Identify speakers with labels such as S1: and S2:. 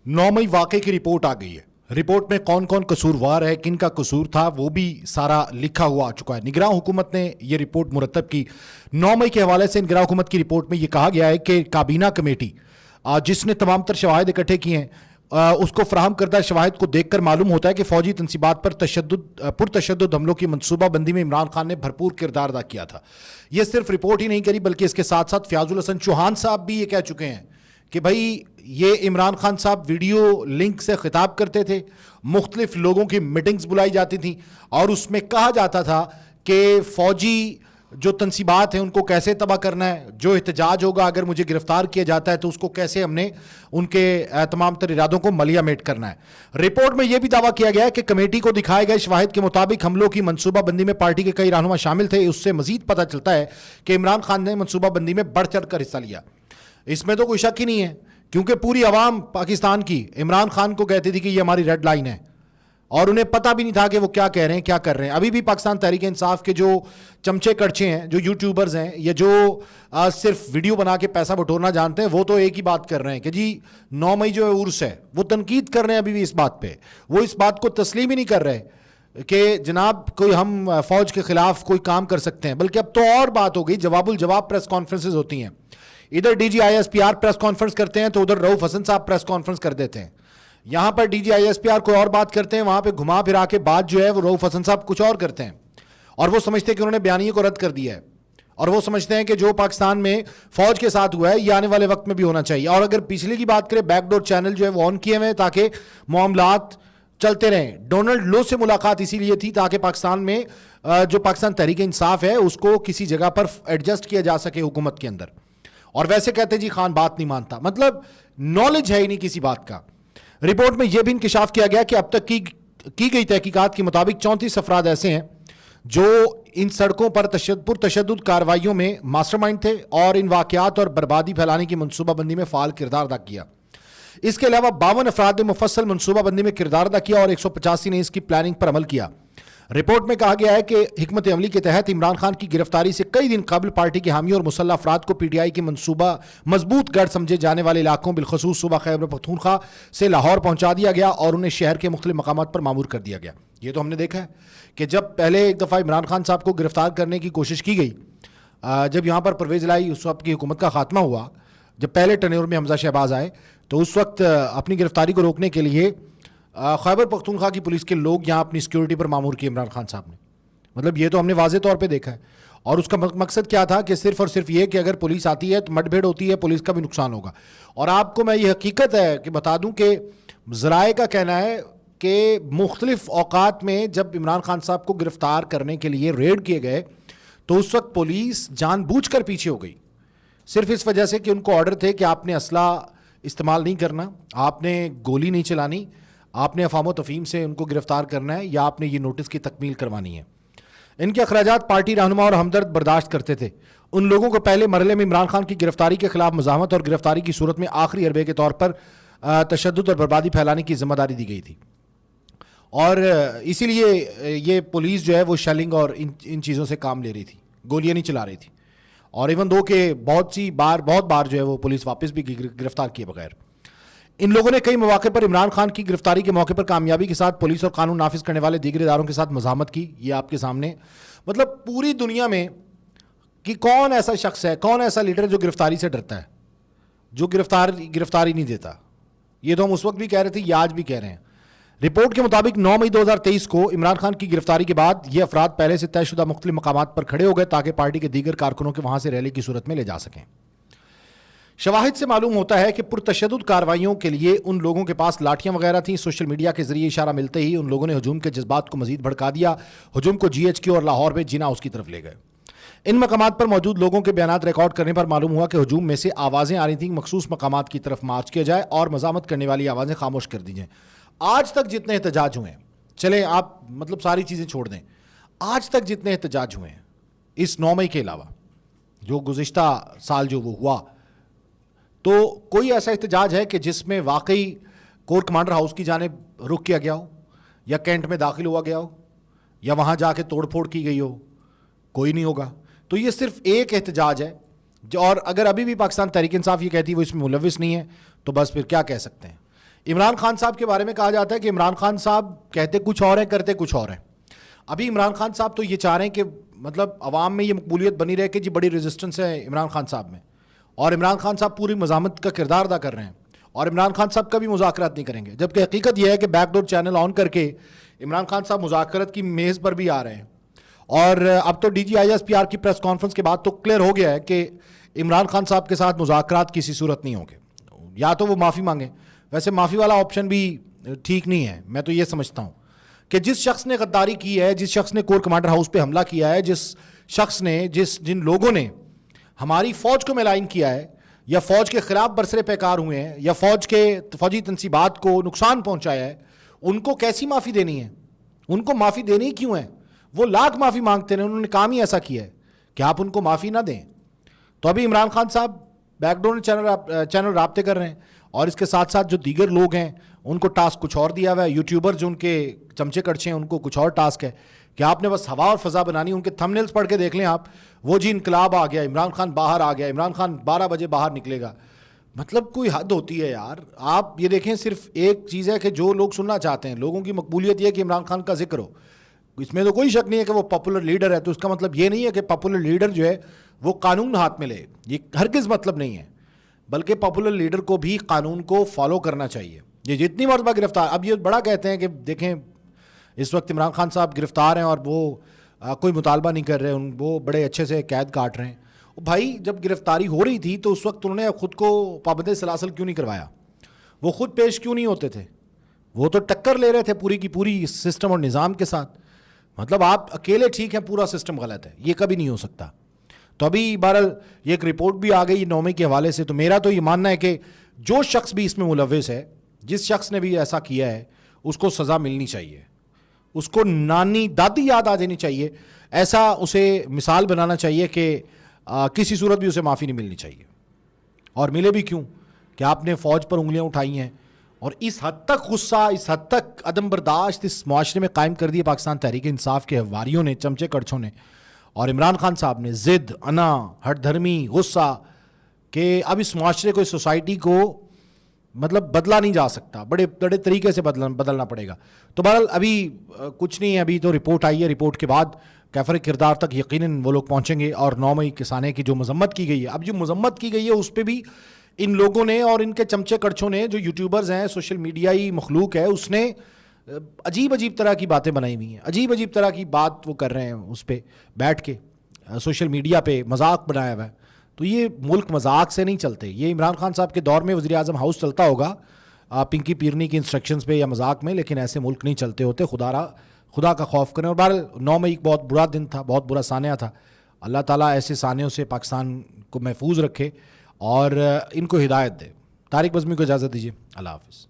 S1: 9 मई वाक़े की रिपोर्ट आ गई है। रिपोर्ट में कौन कौन कसूरवार है, किन का कसूर था, वो भी सारा लिखा हुआ आ चुका है। निगरान हुकूमत ने ये रिपोर्ट मुरतब की। 9 मई के हवाले से निगरान हुकूमत की रिपोर्ट में ये कहा गया है कि काबीना कमेटी जिसने तमाम तर शवाहिद इकट्ठे किए हैं उसको फराहम करदा शवाहिद को देखकर मालूम होता है कि फौजी तनसीबात पर पुरतशद्दुद हमलों की मनसूबाबंदी में इमरान खान ने भरपूर किरदार अदा किया था। ये सिर्फ रिपोर्ट ही नहीं करी बल्कि इसके साथ साथ फयाजुल हसन चौहान साहब भी ये कह चुके हैं कि भाई ये इमरान खान साहब वीडियो लिंक से खिताब करते थे, मुख्तलिफ लोगों की मीटिंग्स बुलाई जाती थी और उसमें कहा जाता था कि फ़ौजी जो तनसीबात हैं उनको कैसे तबाह करना है, जो एहतजाज होगा अगर मुझे गिरफ्तार किया जाता है तो उसको कैसे हमने उनके तमाम तर इरादों को मलियामेट करना है। रिपोर्ट में यह भी दावा किया गया है कि कमेटी को दिखाए गए शवाहिद के मुताबिक हमलों की मनसूबाबंदी में पार्टी के कई रहनुमा शामिल थे। उससे मजीद पता चलता है कि इमरान खान ने मनसूबाबंदी में बढ़ चढ़ कर हिस्सा लिया। इसमें तो कोई शक ही नहीं है क्योंकि पूरी आवाम पाकिस्तान की इमरान खान को कहती थी कि ये हमारी रेड लाइन है और उन्हें पता भी नहीं था कि वो क्या कह रहे हैं, क्या कर रहे हैं। अभी भी पाकिस्तान तहरीक इंसाफ के जो चमचे कड़चे हैं, जो यूट्यूबर्स हैं या जो सिर्फ वीडियो बना के पैसा बटोरना जानते हैं, वो तो एक ही बात कर रहे हैं कि जी 9 मई जो है उर्स है। वो तनकीद कर रहे हैं अभी भी इस बात पे, वो इस बात को तस्लीम ही नहीं कर रहे कि जनाब कोई हम फौज के खिलाफ कोई काम कर सकते हैं। बल्कि अब तो और बात हो गई, जवाबुल जवाब प्रेस कॉन्फ्रेंसेज होती हैं। इधर DGISPR प्रेस कॉन्फ्रेंस करते हैं तो उधर रऊफ हसन साहब प्रेस कॉन्फ्रेंस कर देते हैं। यहां पर DGISPR कोई और बात करते हैं, वहां पे घुमा फिरा के बात जो है वो रऊफ हसन साहब कुछ और करते हैं और वो समझते हैं कि उन्होंने बयानिए को रद्द कर दिया है और वो समझते हैं कि जो पाकिस्तान में फौज के साथ हुआ है ये आने वाले वक्त में भी होना चाहिए। और अगर पिछले की बात करें, बैकडोर चैनल जो है वो ऑन किए हुए हैं ताकि मामलात चलते रहें। डोनाल्ड लो से मुलाकात इसीलिए थी ताकि पाकिस्तान में जो पाकिस्तान तहरीक इंसाफ है उसको किसी जगह पर एडजस्ट किया जा सके हुकूमत के अंदर। और वैसे कहते जी खान बात नहीं मानता, मतलब नॉलेज है ही नहीं किसी बात का। रिपोर्ट में यह भी इंकशाफ किया गया कि अब तक की गई तहकीकात के मुताबिक 34 अफराद ऐसे हैं जो इन सड़कों पर पुरतशद्दुद कार्रवाइयों में मास्टरमाइंड थे और इन वाकयात और बर्बादी फैलाने की मनसूबाबंदी में फ़ाल किरदार अदा किया। इसके अलावा 52 अफराद ने मुफस्सल मनसूबाबंदी में किरदार अदा किया और 185 ने इसकी प्लानिंग पर अमल किया। रिपोर्ट में कहा गया है कि हिकमत अमली के तहत इमरान खान की गिरफ्तारी से कई दिन कबल पार्टी के हामी और मुसल्लह अफराद को PTI की मनसूबा मजबूत गढ़ समझे जाने वाले इलाकों बिलखसूस सूबा खैबर पख्तूनख्वा से लाहौर पहुंचा दिया गया और उन्हें शहर के मुख्तलिफ मकामात पर मामूर कर दिया गया। ये तो हमने देखा है कि जब पहले एक दफ़ा इमरान खान साहब को गिरफ्तार करने की कोशिश की गई, जब यहाँ पर परवेज़ इलाही उस वक्त की हुकूमत का खात्मा हुआ, जब पहले टर्न्योर में हमजा शहबाज आए तो उस वक्त अपनी गिरफ्तारी को रोकने के लिए खैबर पख्तूनख्वा की पुलिस के लोग यहाँ अपनी सिक्योरिटी पर मामूर किए इमरान खान साहब ने। मतलब ये तो हमने वाज़े तौर पे देखा है। और उसका मकसद क्या था कि सिर्फ और सिर्फ ये कि अगर पुलिस आती है तो मठभेड़ होती है, पुलिस का भी नुकसान होगा। और आपको मैं ये हकीकत है कि बता दूं कि ज़राए का कहना है कि मुख्तलिफ औकात में जब इमरान खान साहब को गिरफ्तार करने के लिए रेड किए गए तो उस वक्त पुलिस जानबूझकर पीछे हो गई, सिर्फ इस वजह से कि उनको ऑर्डर थे कि आपने असला इस्तेमाल नहीं करना, आपने गोली नहीं चलानी, आपने अफाम तफहीम से उनको गिरफ्तार करना है या आपने ये नोटिस की तकमील करवानी है। इनके अखराजात पार्टी रहनुमा और हमदर्द बर्दाश्त करते थे। उन लोगों को पहले मरहले में इमरान खान की गिरफ्तारी के खिलाफ मज़ाहमत और गिरफ्तारी की सूरत में आखिरी हरबे के तौर पर तशद्दुद और बर्बादी फैलाने की जिम्मेदारी दी गई थी और इसीलिए ये पुलिस जो है वो शेलिंग और इन चीज़ों से काम ले रही थी, गोलियाँ नहीं चला रही थी। और इवन दो के बहुत बार जो है वो पुलिस वापस भी गिरफ्तार किए बगैर। इन लोगों ने कई मौके पर इमरान खान की गिरफ्तारी के मौके पर कामयाबी के साथ पुलिस और कानून नाफिज करने वाले दीगर इदारों के साथ मज़ाहमत की। ये आपके सामने, मतलब पूरी दुनिया में कि कौन ऐसा शख्स है, कौन ऐसा लीडर है जो गिरफ्तारी से डरता है, जो गिरफ्तारी नहीं देता। ये तो हम उस वक्त भी कह रहे थे, ये आज भी कह रहे हैं। रिपोर्ट के मुताबिक 9 मई 2023 को इमरान खान की गिरफ्तारी के बाद ये अफराद पहले से तयशुदा मुख्तलिफ मकामात पर खड़े हो गए ताकि पार्टी के दीगर कारकुनों के वहां से रैली की सूरत में ले जा सकें। शवाहिद से मालूम होता है कि पुरतशद्दुद कार्रवाइयों के लिए उन लोगों के पास लाठियां वगैरह थीं। सोशल मीडिया के जरिए इशारा मिलते ही उन लोगों ने हजूम के जज्बात को मजीद भड़का दिया। हजूम को GHQ और लाहौर में जिना उसकी तरफ ले गए। इन मकामात पर मौजूद लोगों के बयानात रिकॉर्ड करने पर मालूम हुआ कि हजूम में से आवाज़ें आ रही थीं मखसूस मकामात की तरफ मार्च किया जाए और मज़ामत करने वाली आवाज़ें खामोश कर दी जाएँ। आज तक जितने एहतजाज हुए हैं, चले आप मतलब सारी चीज़ें छोड़ दें, आज तक जितने एहतजाज हुए हैं इस 9 मई के अलावा जो गुज़िश्ता साल जो वो हुआ, तो कोई ऐसा एहतजाज है कि जिसमें वाकई कोर कमांडर हाउस की जानिब रुख किया गया हो या कैंट में दाखिल हुआ गया हो या वहाँ जाके तोड़फोड़ की गई हो? कोई नहीं होगा। तो ये सिर्फ एक एहतजाज है और अगर अभी भी पाकिस्तान तहरीक इंसाफ ये कहती है वो इसमें मुलविस नहीं है तो बस फिर क्या कह सकते हैं। عمران خان صاحب کے بارے میں کہا جاتا ہے کہ عمران خان صاحب کہتے کچھ اور ہیں کرتے کچھ اور ہیں. ابھی عمران خان صاحب تو یہ چاہ رہے ہیں کہ مطلب عوام میں یہ مقبولیت بنی رہے کہ جی بڑی ریزسٹنس ہے عمران خان صاحب میں, اور عمران خان صاحب پوری مزاحمت کا کردار ادا کر رہے ہیں, اور عمران خان صاحب کا بھی مذاکرات نہیں کریں گے, جبکہ حقیقت یہ ہے کہ بیک ڈور چینل آن کر کے عمران خان صاحب مذاکرت کی میز پر بھی آ رہے ہیں. اور اب تو DGISPR کی پریس کانفرنس کے بعد تو کلیئر ہو گیا ہے کہ عمران خان صاحب کے ساتھ مذاکرات کسی صورت نہیں ہوں گے, یا تو وہ معافی مانگیں. ویسے معافی والا آپشن بھی ٹھیک نہیں ہے, میں تو یہ سمجھتا ہوں کہ جس شخص نے غداری کی ہے, جس شخص نے کور کمانڈر ہاؤس پہ حملہ کیا ہے, جس شخص نے جن لوگوں نے ہماری فوج کو ملائن کیا ہے, یا فوج کے خلاف برسرے پیکار ہوئے ہیں, یا فوجی تنصیبات کو نقصان پہنچایا ہے, ان کو کیسی معافی دینی ہے؟ ان کو معافی دینی کیوں ہے؟ وہ لاکھ معافی مانگتے ہیں, انہوں نے کام ہی ایسا کیا ہے کہ آپ ان کو معافی نہ دیں. تو ابھی عمران خان صاحب بیک ڈور چینل رابطے کر رہے ہیں, اور اس کے ساتھ ساتھ جو دیگر لوگ ہیں ان کو ٹاسک کچھ اور دیا ہوا ہے. یوٹیوبر جو ان کے چمچے کڑچے ہیں ان کو کچھ اور ٹاسک ہے کہ آپ نے بس ہوا اور فضا بنانی. ان کے تھمبنیلز پڑھ کے دیکھ لیں آپ, وہ جی انقلاب آ گیا, عمران خان باہر آ گیا, عمران خان 12 بجے باہر نکلے گا. مطلب کوئی حد ہوتی ہے یار. آپ یہ دیکھیں, صرف ایک چیز ہے کہ جو لوگ سننا چاہتے ہیں, لوگوں کی مقبولیت یہ ہے کہ عمران خان کا ذکر ہو. اس میں تو کوئی شک نہیں ہے کہ وہ پاپولر لیڈر ہے, تو اس کا مطلب یہ نہیں ہے کہ پاپولر لیڈر جو ہے وہ قانون ہاتھ میں لے. یہ ہرگز مطلب نہیں ہے, بلکہ پاپولر لیڈر کو بھی قانون کو فالو کرنا چاہیے. یہ جتنی مرتبہ گرفتار, اب یہ بڑا کہتے ہیں کہ دیکھیں اس وقت عمران خان صاحب گرفتار ہیں اور وہ کوئی مطالبہ نہیں کر رہے, وہ بڑے اچھے سے قید کاٹ رہے ہیں. بھائی جب گرفتاری ہو رہی تھی تو اس وقت انہوں نے خود کو پابند سلاسل کیوں نہیں کروایا؟ وہ خود پیش کیوں نہیں ہوتے تھے؟ وہ تو ٹکر لے رہے تھے پوری کی پوری سسٹم اور نظام کے ساتھ. مطلب آپ اکیلے ٹھیک ہیں, پورا سسٹم غلط ہے, یہ کبھی نہیں ہو سکتا. تو ابھی بہرحال یہ ایک رپورٹ بھی آ گئی 9 مئی کے حوالے سے. تو میرا تو یہ ماننا ہے کہ جو شخص بھی اس میں ملوث ہے, جس شخص نے بھی ایسا کیا ہے, اس کو سزا ملنی چاہیے, اس کو نانی دادی یاد آ جانی چاہیے, ایسا اسے مثال بنانا چاہیے کہ کسی صورت بھی اسے معافی نہیں ملنی چاہیے. اور ملے بھی کیوں کہ آپ نے فوج پر انگلیاں اٹھائی ہیں, اور اس حد تک غصہ, اس حد تک عدم برداشت اس معاشرے میں قائم کر دی پاکستان تحریک انصاف کے واریوں نے, چمچے کڑچھوں نے, اور عمران خان صاحب نے ضد, انا, ہٹ دھرمی, غصہ, کہ اب اس معاشرے کو, اس سوسائٹی کو مطلب بدلا نہیں جا سکتا, بڑے بڑے طریقے سے بدلنا پڑے گا. تو بہرحال ابھی کچھ نہیں ہے, ابھی تو رپورٹ آئی ہے, رپورٹ کے بعد کیفر کردار تک یقیناً وہ لوگ پہنچیں گے. اور 9 مئی کسانے کی جو مذمت کی گئی ہے, اب جو مذمت کی گئی ہے اس پہ بھی ان لوگوں نے اور ان کے چمچے کڑچوں نے, جو یوٹیوبرز ہیں, سوشل میڈیائی مخلوق ہے, اس نے عجیب عجیب طرح کی باتیں بنائی ہوئی ہیں, عجیب عجیب طرح کی بات وہ کر رہے ہیں اس پہ بیٹھ کے سوشل میڈیا پہ, مذاق بنایا ہوا ہے. تو یہ ملک مذاق سے نہیں چلتے. یہ عمران خان صاحب کے دور میں وزیر اعظم ہاؤس چلتا ہوگا پنکی پیرنی کی انسٹرکشنز پہ یا مذاق میں, لیکن ایسے ملک نہیں چلتے ہوتے. خدا کا خوف کریں. اور بہرحال 9 مئی ایک بہت برا دن تھا, بہت برا سانحہ تھا. اللہ تعالیٰ ایسے سانحوں سے پاکستان کو محفوظ رکھے اور ان کو ہدایت دے. طارق بزمی کو اجازت دیجیے. اللہ حافظ.